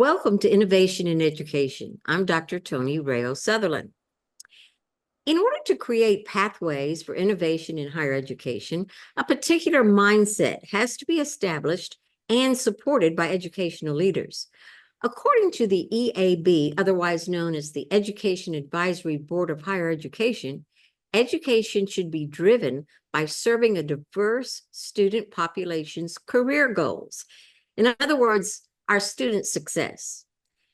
Welcome to Innovation in Education. I'm Dr. Tony Rayo Sutherland. In order to create pathways for innovation in higher education, a particular mindset has to be established and supported by educational leaders. According to the EAB, otherwise known as the Education Advisory Board of Higher Education, education should be driven by serving a diverse student population's career goals. In other words, our student success.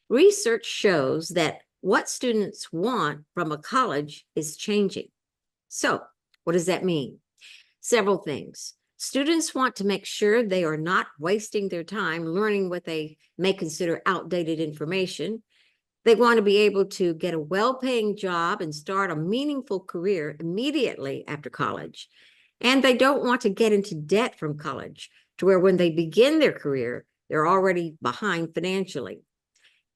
Research shows that what students want from a college is changing. So, what does that mean? Several things. Students want to make sure they are not wasting their time learning what they may consider outdated information. They want to be able to get a well-paying job and start a meaningful career immediately after college. And they don't want to get into debt from college to where when they begin their career, they're already behind financially.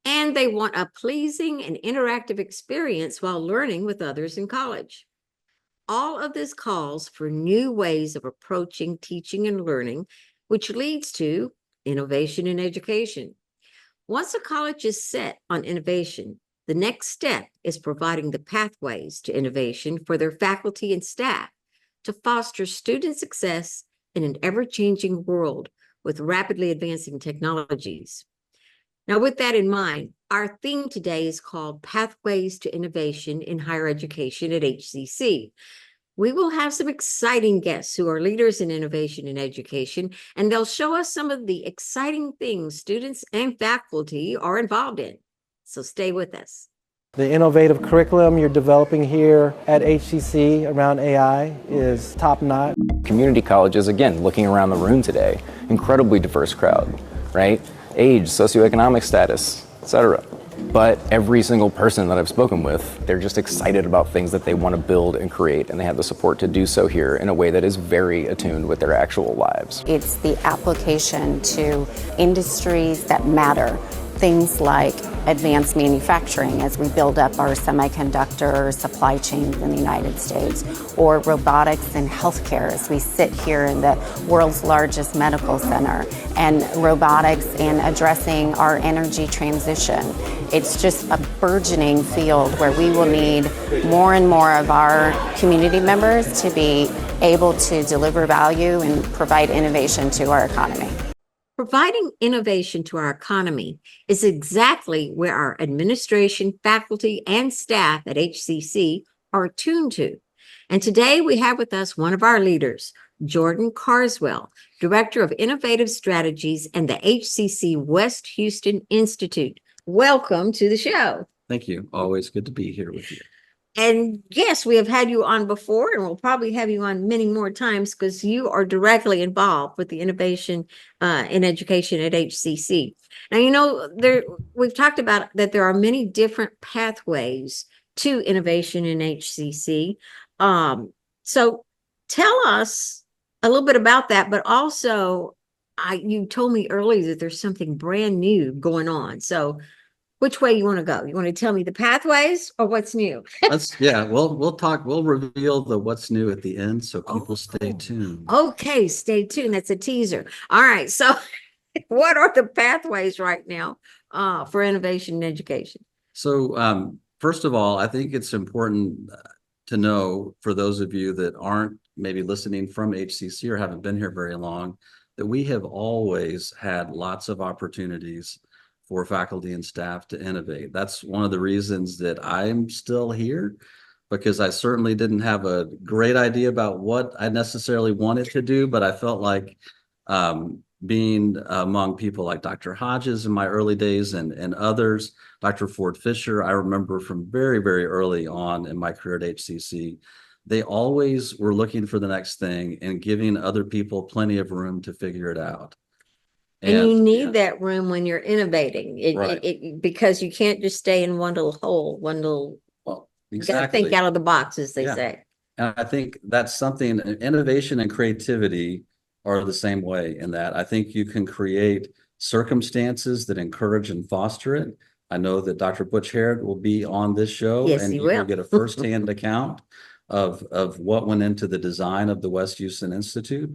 And they want a pleasing and interactive experience while learning with others in college. All of this calls for new ways of approaching teaching and learning, which leads to innovation in education. Once a college is set on innovation, the next step is providing the pathways to innovation for their faculty and staff to foster student success in an ever-changing world with rapidly advancing technologies. Now, with that in mind, our theme today is called Pathways to Innovation in Higher Education at HCC. We will have some exciting guests who are leaders in innovation in education, and they'll show us some of the exciting things students and faculty are involved in. So stay with us. The innovative curriculum you're developing here at HCC around AI is top-notch. Community colleges, again, looking around the room today, incredibly diverse crowd, right? Age, socioeconomic status, etc. But every single person that I've spoken with, they're just excited about things that they want to build and create, and they have the support to do so here in a way that is very attuned with their actual lives. It's the application to industries that matter. Things like advanced manufacturing as we build up our semiconductor supply chains in the United States, or robotics in healthcare as we sit here in the world's largest medical center, and robotics in addressing our energy transition. It's just a burgeoning field where we will need more and more of our community members to be able to deliver value and provide innovation to our economy. Providing innovation to our economy is exactly where our administration, faculty, and staff at HCC are attuned to. And today we have with us one of our leaders, Jordan Carswell, Director of Innovative Strategies and the HCC West Houston Institute. Welcome to the show. Thank you. Always good to be here with you. And yes, we have had you on before, and we'll probably have you on many more times because you are directly involved with the innovation in education at HCC. Now, you know, we've talked about that there are many different pathways to innovation in HCC. So tell us a little bit about that, but also you told me earlier that there's something brand new going on. So which way you want to go? You want to tell me the pathways or what's new? We'll reveal the what's new at the end, so people stay tuned. Okay, stay tuned. That's a teaser. All right. So what are the pathways right now for innovation in education? So first of all, I think it's important to know, for those of you that aren't maybe listening from HCC or haven't been here very long, that we have always had lots of opportunities for faculty and staff to innovate. That's one of the reasons that I'm still here, because I certainly didn't have a great idea about what I necessarily wanted to do, but I felt like being among people like Dr. Hodges in my early days and others, Dr. Ford Fisher, I remember from very, very early on in my career at HCC, they always were looking for the next thing and giving other people plenty of room to figure it out. And you need that room when you're innovating, because you can't just stay in one little hole, you got to think out of the box, as they say. And I think that's something, innovation and creativity are the same way in that I think you can create circumstances that encourage and foster it. I know that Dr. Butch Herod will be on this show, yes, and he will get a firsthand account of what went into the design of the West Houston Institute.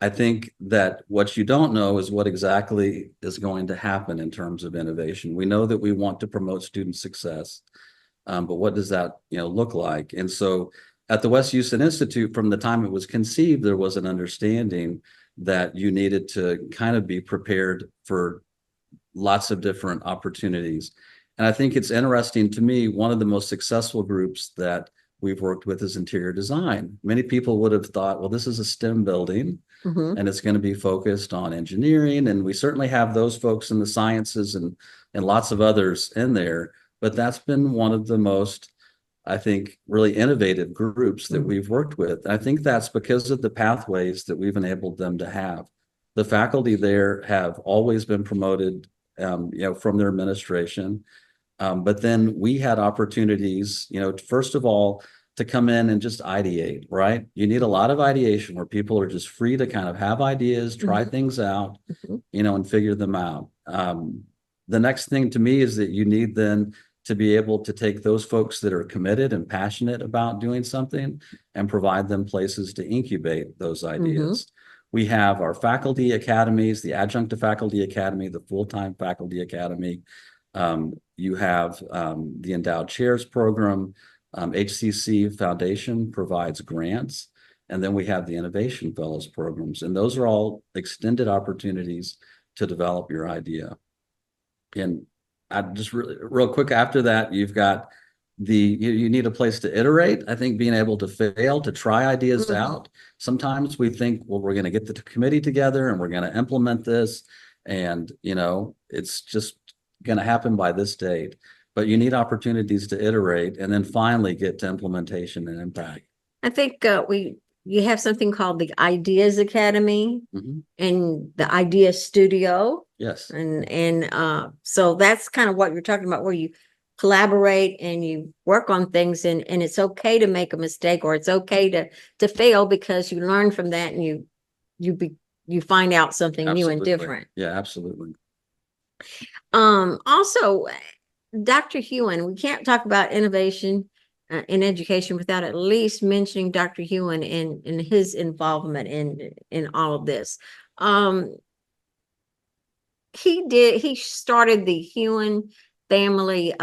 I think that what you don't know is what exactly is going to happen in terms of innovation. We know that we want to promote student success, but what does that, look like? And so at the West Houston Institute, from the time it was conceived, there was an understanding that you needed to kind of be prepared for lots of different opportunities. And I think it's interesting to me, one of the most successful groups that we've worked with is interior design. Many people would have thought, well, this is a STEM building Mhm. and it's going to be focused on engineering. And we certainly have those folks in the sciences and lots of others in there. But that's been one of the most, I think, really innovative groups that we've worked with. I think that's because of the pathways that we've enabled them to have. The faculty there have always been promoted, from their administration. But then we had opportunities, first of all, to come in and just ideate, right? You need a lot of ideation where people are just free to kind of have ideas, try things out, Mhm. and figure them out. The next thing to me is that you need then to be able to take those folks that are committed and passionate about doing something and provide them places to incubate those ideas. We have our faculty academies, the adjunct to faculty academy, the full-time faculty academy. You have the endowed chairs program. HCC Foundation provides grants. And then we have the Innovation Fellows programs. And those are all extended opportunities to develop your idea. And I just really, real quick after that, you've got you need a place to iterate. I think being able to fail, to try ideas out. Sometimes we think, well, we're going to get the committee together and we're going to implement this. And, it's just going to happen by this date. But you need opportunities to iterate and then finally get to implementation and impact. I think you have something called the Ideas Academy Mhm. and the Idea Studio. Yes. And so that's kind of what you're talking about, where you collaborate and you work on things, and it's okay to make a mistake, or it's okay to fail, because you learn from that and you find out something new and Absolutely. different. Yeah, absolutely. Also, Dr. Hewen, we can't talk about innovation in education without at least mentioning Dr. Hewen and his involvement in all of this. He started the Hewen Family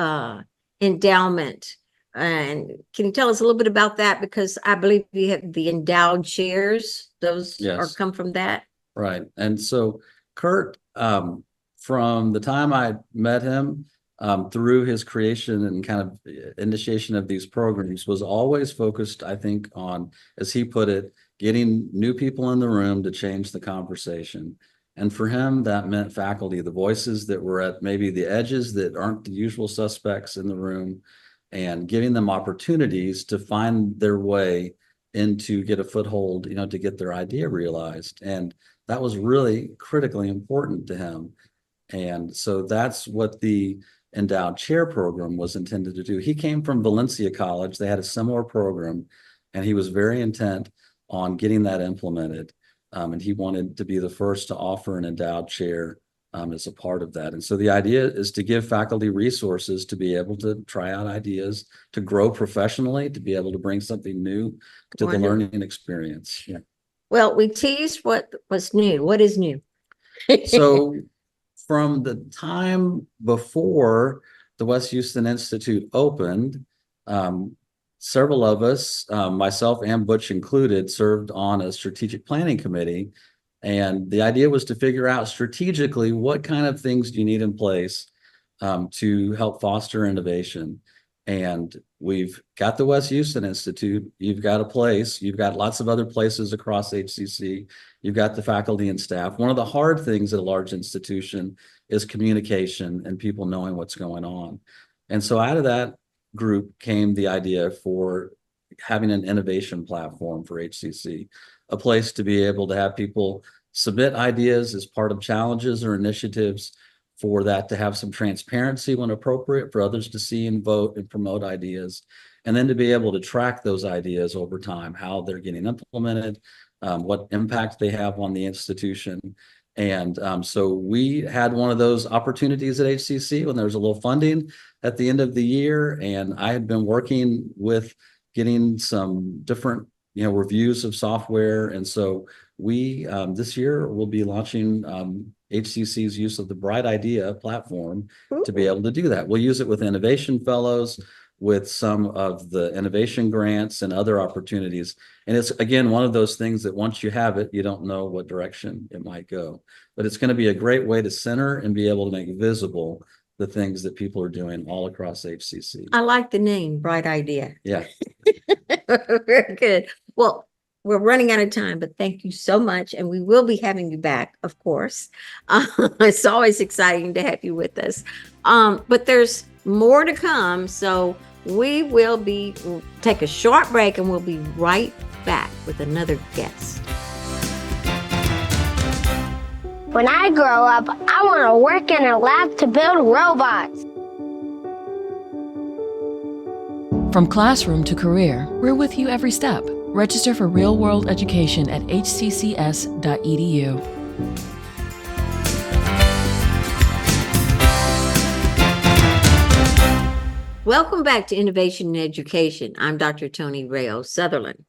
Endowment. And can you tell us a little bit about that? Because I believe you have the endowed chairs. Those are Yes. come from that. Right. And so Kurt, from the time I met him, through his creation and kind of initiation of these programs, was always focused, I think, on, as he put it, getting new people in the room to change the conversation. And for him, that meant faculty, the voices that were at maybe the edges that aren't the usual suspects in the room, and giving them opportunities to find their way into get a foothold, to get their idea realized. And that was really critically important to him. And so that's what the endowed chair program was intended to do. He came from Valencia College. They had a similar program, and he was very intent on getting that implemented. And he wanted to be the first to offer an endowed chair as a part of that. And so the idea is to give faculty resources to be able to try out ideas, to grow professionally, to be able to bring something new to the learning experience. Yeah. Well, we teased what was new. What is new? So from the time before the West Houston Institute opened, several of us, myself and Butch included, served on a strategic planning committee. And the idea was to figure out strategically what kind of things do you need in place to help foster innovation. And we've got the West Houston Institute. You've got a place. You've got lots of other places across HCC. You've got the faculty and staff. One of the hard things at a large institution is communication and people knowing what's going on. And so out of that group came the idea for having an innovation platform for HCC, a place to be able to have people submit ideas as part of challenges or initiatives, for that to have some transparency when appropriate, for others to see and vote and promote ideas, and then to be able to track those ideas over time, how they're getting implemented, what impact they have on the institution. And so we had one of those opportunities at HCC when there was a little funding at the end of the year, and I had been working with getting some different reviews of software. And so we this year will be launching HCC's use of the Bright Idea platform to be able to do that. We'll use it with innovation fellows, with some of the innovation grants and other opportunities. And it's, again, one of those things that once you have it, you don't know what direction it might go. But it's going to be a great way to center and be able to make visible the things that people are doing all across HCC. I like the name, Bright Idea. Yeah. Very good. Well, we're running out of time, but thank you so much. And we will be having you back, of course. It's always exciting to have you with us. But there's more to come. So we'll take a short break and we'll be right back with another guest. When I grow up, I want to work in a lab to build robots. From classroom to career, we're with you every step. Register for real-world education at hccs.edu. Welcome back to Innovation in Education. I'm Dr. Tony Rayo Sutherland.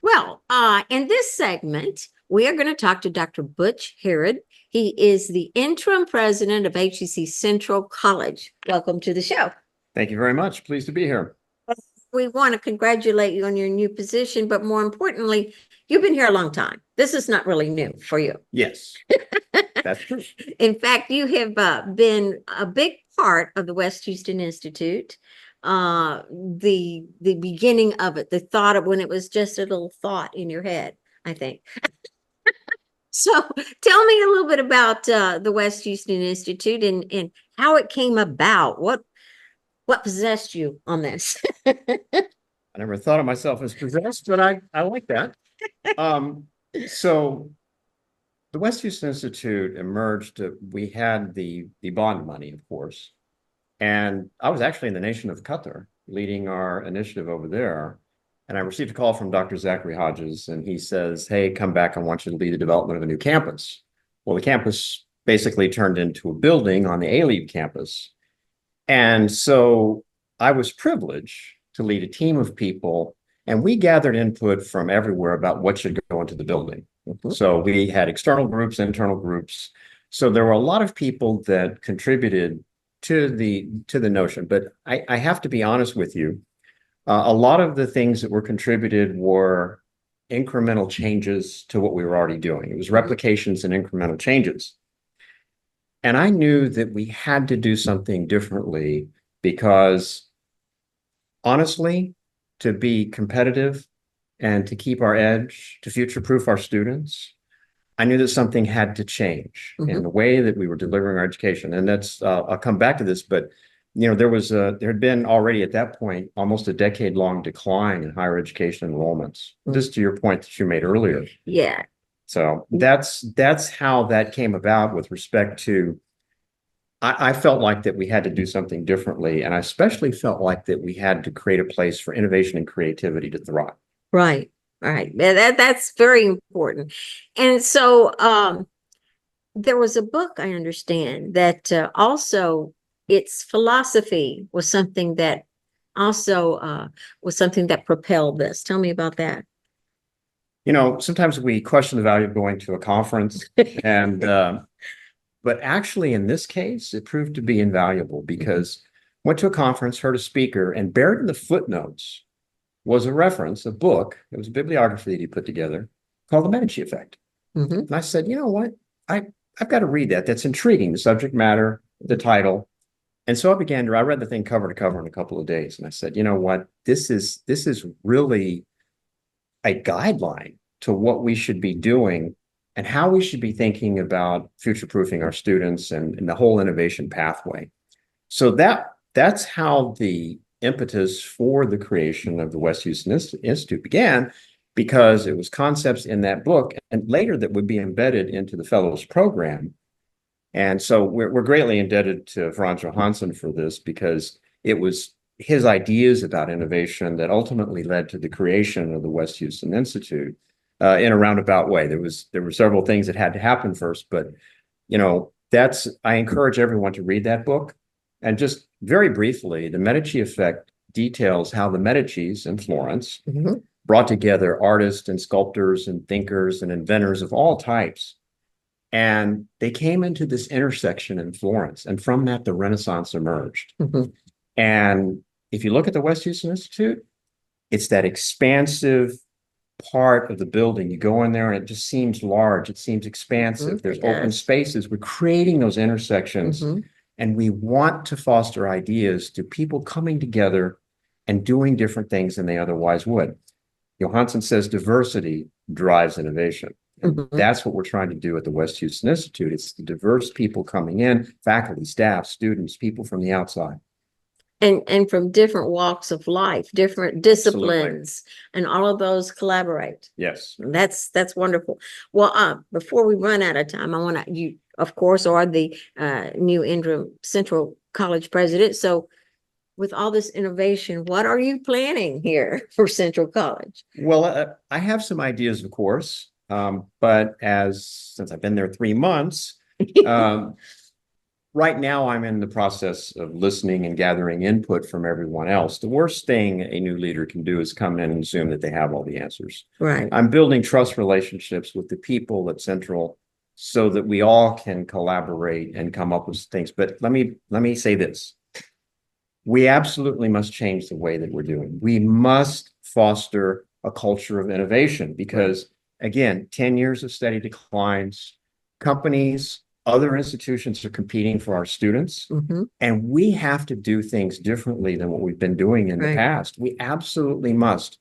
Well, in this segment, we are going to talk to Dr. Butch Herod. He is the interim president of HCC Central College. Welcome to the show. Thank you very much. Pleased to be here. We want to congratulate you on your new position, but more importantly, you've been here a long time. This is not really new for you. Yes, that's true. In fact, you have been a big part of the West Houston Institute, the beginning of it, the thought of when it was just a little thought in your head, I think. So tell me a little bit about the West Houston Institute and how it came about. What possessed you on this? I never thought of myself as possessed, but I like that. So the West Houston Institute emerged, we had the bond money, of course, and I was actually in the nation of Qatar leading our initiative over there. And I received a call from Dr. Zachary Hodges, and he says, hey, come back. I want you to lead the development of a new campus. Well, the campus basically turned into a building on the A-Lead campus. And so I was privileged to lead a team of people, and we gathered input from everywhere about what should go into the building. Mm-hmm. So we had external groups, internal groups. So there were a lot of people that contributed to the notion. But I have to be honest with you. A lot of the things that were contributed were incremental changes to what we were already doing. It was replications and incremental changes. And I knew that we had to do something differently because, honestly, to be competitive and to keep our edge, to future-proof our students, I knew that something had to change in the way that we were delivering our education. And that's, I'll come back to this, but there had been already at that point almost a decade-long decline in higher education enrollments. Just to your point that you made earlier. Yeah. So that's how that came about with respect to, I felt like that we had to do something differently. And I especially felt like that we had to create a place for innovation and creativity to thrive. Right. Right. That's very important. And so there was a book, I understand, that also its philosophy was something that also was something that propelled this. Tell me about that. Sometimes we question the value of going to a conference, and but actually in this case, it proved to be invaluable because went to a conference, heard a speaker, and buried in the footnotes was a reference, a book. It was a bibliography that he put together called The Medici Effect. And I said, you know what? I've got to read that. That's intriguing, the subject matter, the title. And so I read the thing cover to cover in a couple of days. And I said, you know what? This is really a guideline to what we should be doing and how we should be thinking about future-proofing our students and the whole innovation pathway. So that's how the impetus for the creation of the West Houston Institute began, because it was concepts in that book and later that would be embedded into the Fellows program. And so we're greatly indebted to Franz Johansson for this, because it was his ideas about innovation that ultimately led to the creation of the West Houston Institute in a roundabout way. There were several things that had to happen first, but I encourage everyone to read that book. And just very briefly, the Medici Effect details how the Medicis in Florence brought together artists and sculptors and thinkers and inventors of all types. And they came into this intersection in Florence. And from that, the Renaissance emerged. Mhm. And if you look at the West Houston Institute, it's that expansive part of the building. You go in there and it just seems large. It seems expansive. Mhm, There's it open does. spaces. We're creating those intersections. Mhm. And we want to foster ideas to people coming together and doing different things than they otherwise would. Johansson says diversity drives innovation. And Mhm. that's what we're trying to do at the West Houston Institute. It's the diverse people coming in, faculty, staff, students, people from the outside. And from different walks of life, different disciplines, and all of those collaborate. Yes. That's wonderful. Well, before we run out of time, I want to, you, of course, are the new interim Central College president. So with all this innovation, what are you planning here for Central College? Well, I have some ideas, of course, but since I've been there 3 months, right now I'm in the process of listening and gathering input from everyone else. The worst thing a new leader can do is come in and assume that they have all the answers. Right. I'm building trust relationships with the people at Central so that we all can collaborate and come up with things. But let me say this. We absolutely must change the way that we're doing. We must foster a culture of innovation because, again, 10 years of steady declines, companies, other institutions are competing for our students, Mhm. and we have to do things differently than what we've been doing in the Right. past. We absolutely must.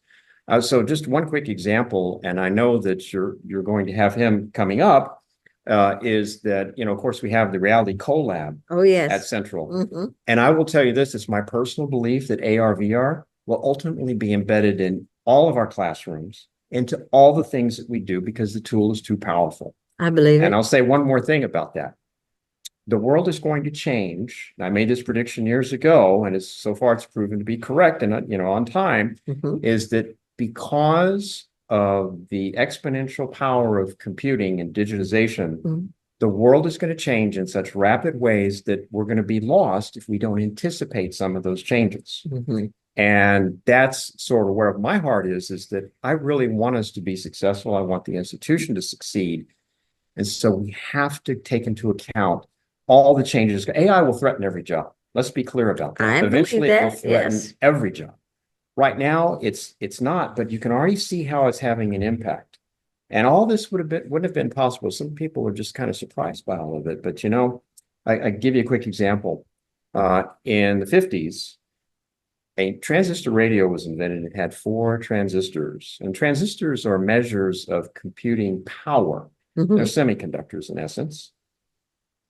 So just one quick example, and I know that you're going to have him coming up, is that, of course, we have the Reality Collab Oh, yes. at Central. Mhm. And I will tell you this, it's my personal belief that AR, VR will ultimately be embedded in all of our classrooms, into all the things that we do, because the tool is too powerful. I believe And it. I'll say one more thing about that. The world is going to change. I made this prediction years ago, and so far it's proven to be correct and, on time, Mhm. is that because of the exponential power of computing and digitization, Mhm. the world is going to change in such rapid ways that we're going to be lost if we don't anticipate some of those changes. Mhm. And that's sort of where my heart is that I really want us to be successful. I want the institution to succeed. And so we have to take into account all the changes. AI will threaten every job. Let's be clear about that. I believe Eventually, it will that, threaten yes. every job. Right now, it's not, but you can already see how it's having an impact. And all this wouldn't have been possible. Some people are just kind of surprised by all of it. But I give you a quick example. In the 50s, a transistor radio was invented. It had 4 transistors, and transistors are measures of computing power. They're Mhm. semiconductors in essence.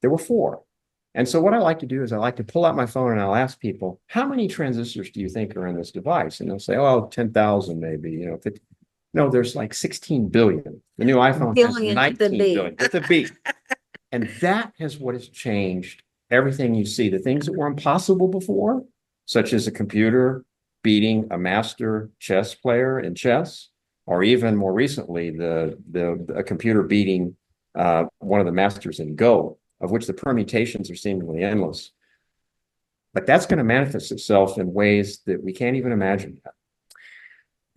There were 4. And so what I like to do is I like to pull out my phone and I'll ask people, how many transistors do you think are in this device? And they'll say, oh, 10,000 maybe, 50. No, there's like 16 billion. The new iPhone has Billion with a 19 B. billion with a B. And that is what has changed everything you see. The things that were impossible before, such as a computer beating a master chess player in chess, or even more recently, a computer beating one of the masters in Go, of which the permutations are seemingly endless. But that's going to manifest itself in ways that we can't even imagine yet.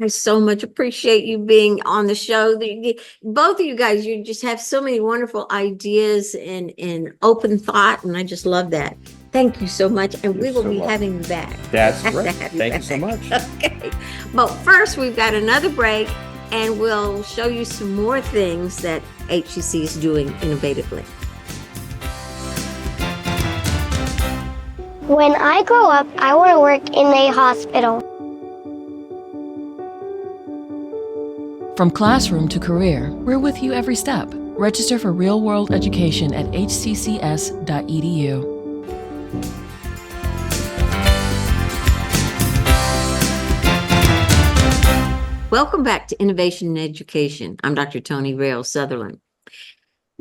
I so much appreciate you being on the show. Both of you guys, you just have so many wonderful ideas and open thought, and I just love that. Thank you so much, and we You're will so be welcome. having you back. That's Have to great. have Thank you so back. much. Okay, but first we've got another break, and we'll show you some more things that HCC is doing innovatively. When I grow up, I want to work in a hospital. From classroom to career, we're with you every step. Register for real-world education at hccs.edu. Welcome back to Innovation in Education. I'm Dr. Tony Rayo Sutherland.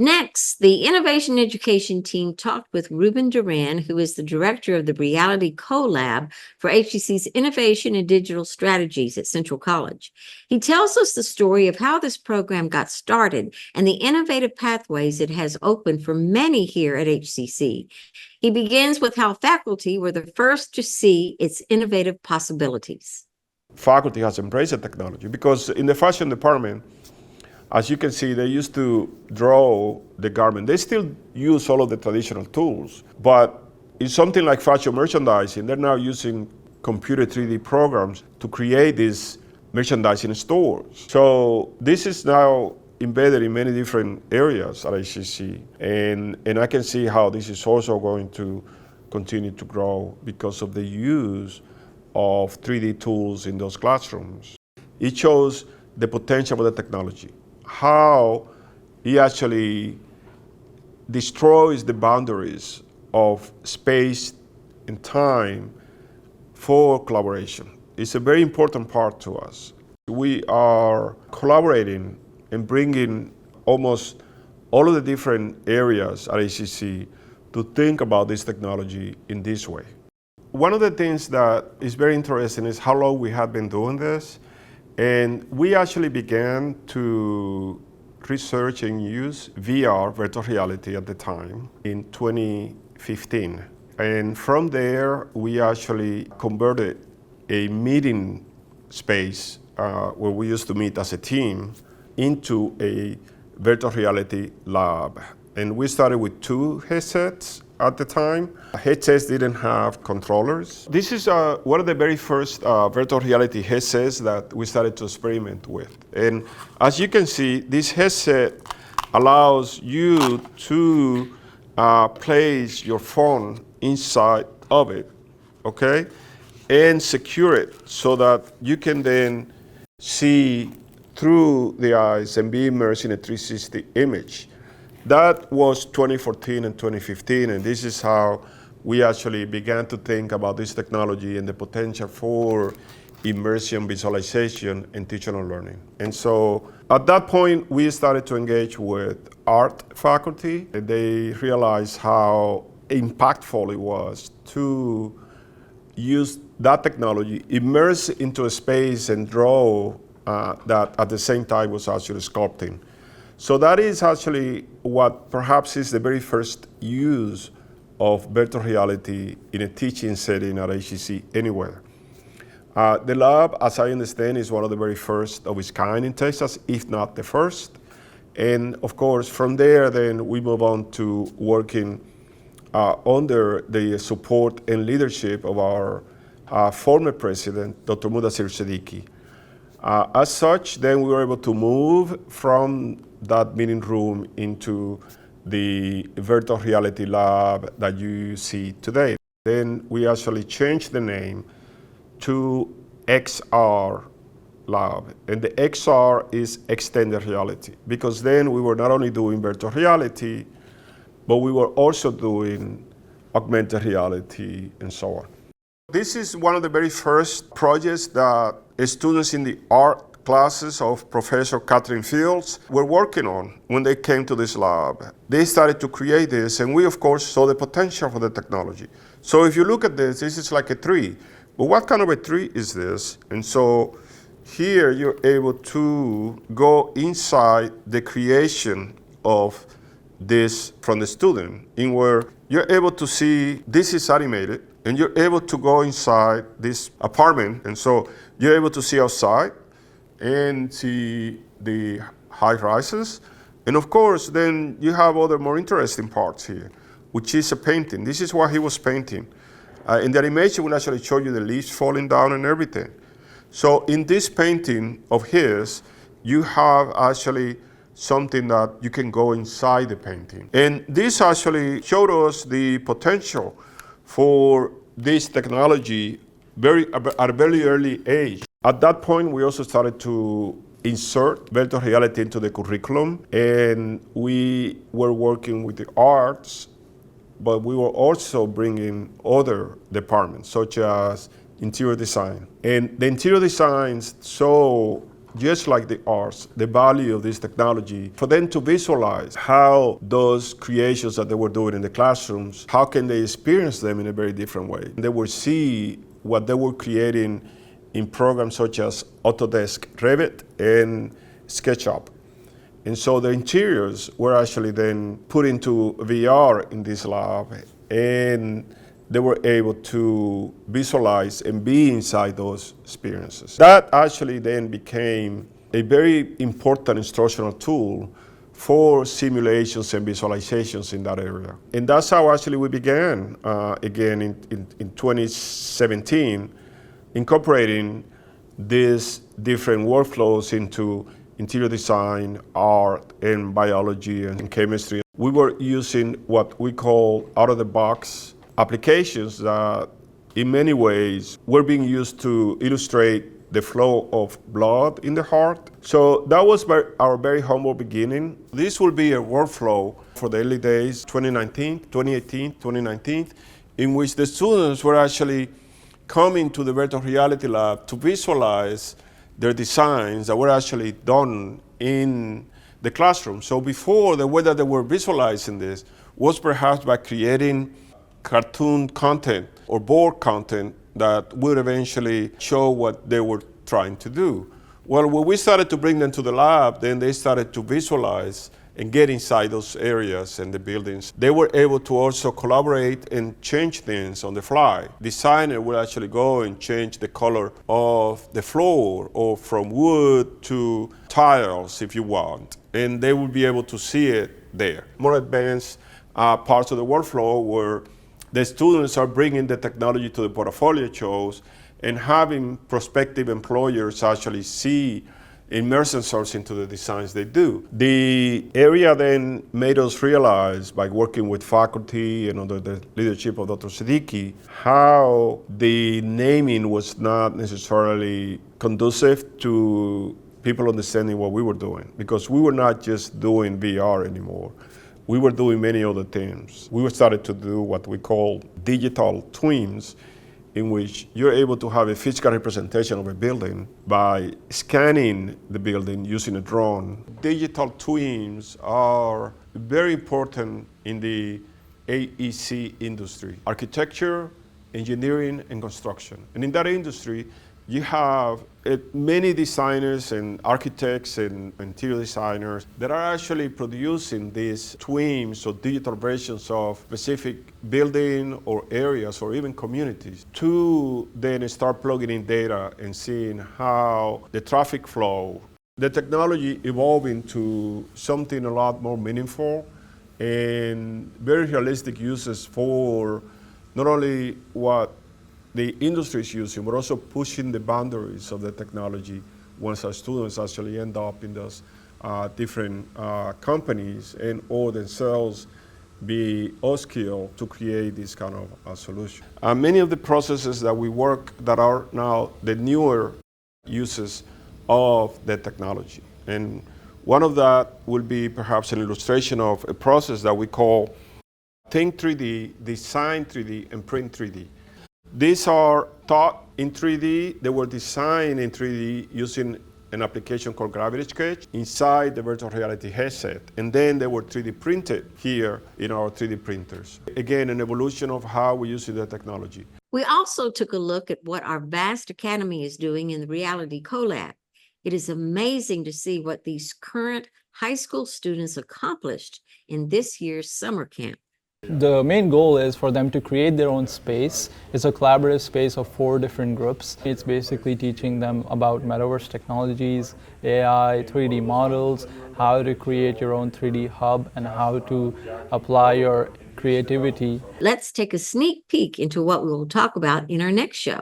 Next, the Innovation Education team talked with Ruben Duran, who is the director of the Reality Collab for HCC's Innovation and Digital Strategies at Central College. He tells us the story of how this program got started and the innovative pathways it has opened for many here at HCC. He begins with how faculty were the first to see its innovative possibilities. faculty has embraced the technology, because in the fashion department, as you can see, they used to draw the garment. They still use all of the traditional tools, but in something like fashion merchandising, they're now using computer 3D programs to create these merchandising stores. So this is now embedded in many different areas at HCC, and I can see how this is also going to continue to grow because of the use of 3D tools in those classrooms. It shows the potential of the technology, how it actually destroys the boundaries of space and time for collaboration. It's a very important part to us. We are collaborating and bringing almost all of the different areas at HCC to think about this technology in this way. One of the things that is very interesting is how long we have been doing this. And we actually began to research and use VR, virtual reality, at the time in 2015. And from there, we actually converted a meeting space where we used to meet as a team into a virtual reality lab. And we started with 2 headsets at the time. Headsets didn't have controllers. This is one of the very first virtual reality headsets that we started to experiment with. And as you can see, this headset allows you to place your phone inside of it, okay? And secure it so that you can then see through the eyes and be immersed in a 360 image. That was 2014 and 2015, and this is how we actually began to think about this technology and the potential for immersion, visualization, and teaching and learning. And so at that point, we started to engage with art faculty, and they realized how impactful it was to use that technology, immerse into a space and draw that at the same time was actually sculpting. So that is actually what perhaps is the very first use of virtual reality in a teaching setting at HCC anywhere. The lab, as I understand, is one of the very first of its kind in Texas, if not the first. And of course, from there, then we move on to working under the support and leadership of our former president, Dr. Mudassir Siddiqui. As such, then we were able to move from that meeting room into the virtual reality lab that you see today. Then we actually changed the name to XR lab. And the XR is extended reality, because then we were not only doing virtual reality, but we were also doing augmented reality and so on. This is one of the very first projects that students in the art classes of Professor Catherine Fields were working on when they came to this lab. They started to create this, and we of course saw the potential for the technology. So if you look at this, this is like a tree. But what kind of a tree is this? And so here you're able to go inside the creation of this from the student, in where you're able to see this is animated, and you're able to go inside this apartment, and so you're able to see outside and see the high rises. And of course, then you have other more interesting parts here, which is a painting. This is what he was painting. In the animation, we'll actually show you the leaves falling down and everything. So in this painting of his, you have actually something that you can go inside the painting. And this actually showed us the potential for this technology at a very early age. At that point, we also started to insert virtual reality into the curriculum, and we were working with the arts, but we were also bringing other departments, such as interior design. And the interior designs saw, just like the arts, the value of this technology for them to visualize how those creations that they were doing in the classrooms, how can they experience them in a very different way. They would see what they were creating in programs such as Autodesk Revit and SketchUp. And so the interiors were actually then put into VR in this lab, and they were able to visualize and be inside those experiences. That actually then became a very important instructional tool for simulations and visualizations in that area. And that's how actually we began, again in 2017, incorporating these different workflows into interior design, art, and biology and chemistry. We were using what we call out-of-the-box applications that in many ways were being used to illustrate the flow of blood in the heart. So that was our very humble beginning. This will be a workflow for the early days, 2019, 2018, 2019, in which the students were actually coming to the virtual reality lab to visualize their designs that were actually done in the classroom. So before, the way that they were visualizing this was perhaps by creating cartoon content or board content that would eventually show what they were trying to do. Well, when we started to bring them to the lab, then they started to visualize and get inside those areas and the buildings. They were able to also collaborate and change things on the fly. Designer will actually go and change the color of the floor, or from wood to tiles if you want, and they will be able to see it there. More advanced parts of the workflow where the students are bringing the technology to the portfolio shows and having prospective employers actually see, immerse themselves into the designs they do. The area then made us realize, by working with faculty and under the leadership of Dr. Siddiqui, how the naming was not necessarily conducive to people understanding what we were doing, because we were not just doing VR anymore. We were doing many other things. We started to do what we call digital twins, in which you're able to have a physical representation of a building by scanning the building using a drone. Digital twins are very important in the AEC industry, architecture, engineering, and construction. And in that industry, you have many designers and architects and interior designers that are actually producing these twins or digital versions of specific building or areas or even communities, to then start plugging in data and seeing how the traffic flow, the technology evolving to something a lot more meaningful and very realistic uses for not only what the industry is using, but also pushing the boundaries of the technology once our students actually end up in those different companies and or themselves be upskilled to create this kind of solution. Many of the processes that we work that are now the newer uses of the technology. And one of that will be perhaps an illustration of a process that we call Think 3D, Design 3D, and Print 3D. These are taught in 3D. They were designed in 3D using an application called Gravity Sketch inside the virtual reality headset. And then they were 3D printed here in our 3D printers. Again, an evolution of how we're using the technology. We also took a look at what our vast academy is doing in the Reality Collab. It is amazing to see what these current high school students accomplished in this year's summer camp. The main goal is for them to create their own space. It's a collaborative space of 4 different groups. It's basically teaching them about metaverse technologies, AI, 3D models, how to create your own 3D hub, and how to apply your creativity. Let's take a sneak peek into what we will talk about in our next show.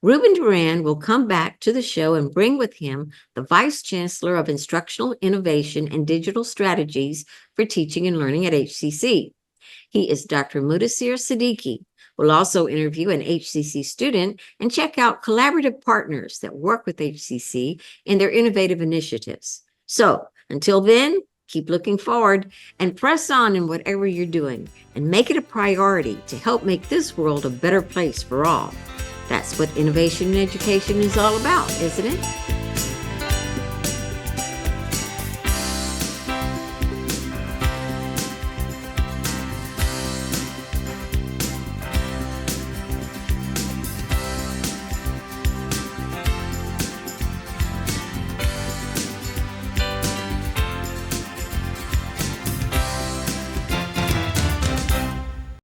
Ruben Duran will come back to the show and bring with him the Vice Chancellor of Instructional Innovation and Digital Strategies for Teaching and Learning at HCC. He is Dr. Mudassir Siddiqui. We'll also interview an HCC student and check out collaborative partners that work with HCC in their innovative initiatives. So until then, keep looking forward and press on in whatever you're doing, and make it a priority to help make this world a better place for all. That's what innovation in education is all about, isn't it?